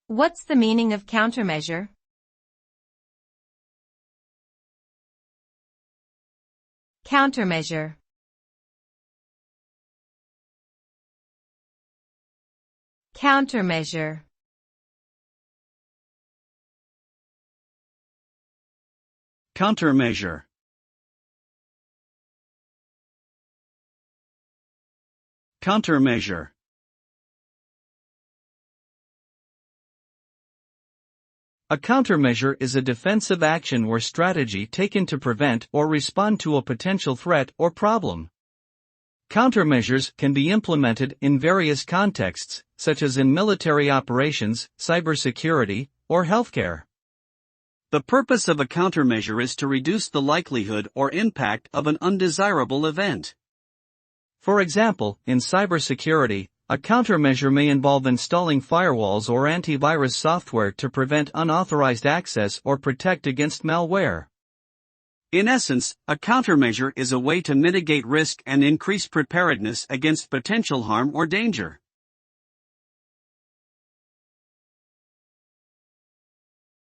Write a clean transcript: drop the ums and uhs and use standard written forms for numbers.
What's the meaning of countermeasure? Countermeasure. Countermeasure. Countermeasure. Countermeasure. A countermeasure is a defensive action or strategy taken to prevent or respond to a potential threat or problem. Countermeasures can be implemented in various contexts, such as in military operations, cybersecurity, or healthcare. The purpose of a countermeasure is to reduce the likelihood or impact of an undesirable event. For example, in cybersecurity, a countermeasure may involve installing firewalls or antivirus software to prevent unauthorized access or protect against malware. In essence, a countermeasure is a way to mitigate risk and increase preparedness against potential harm or danger.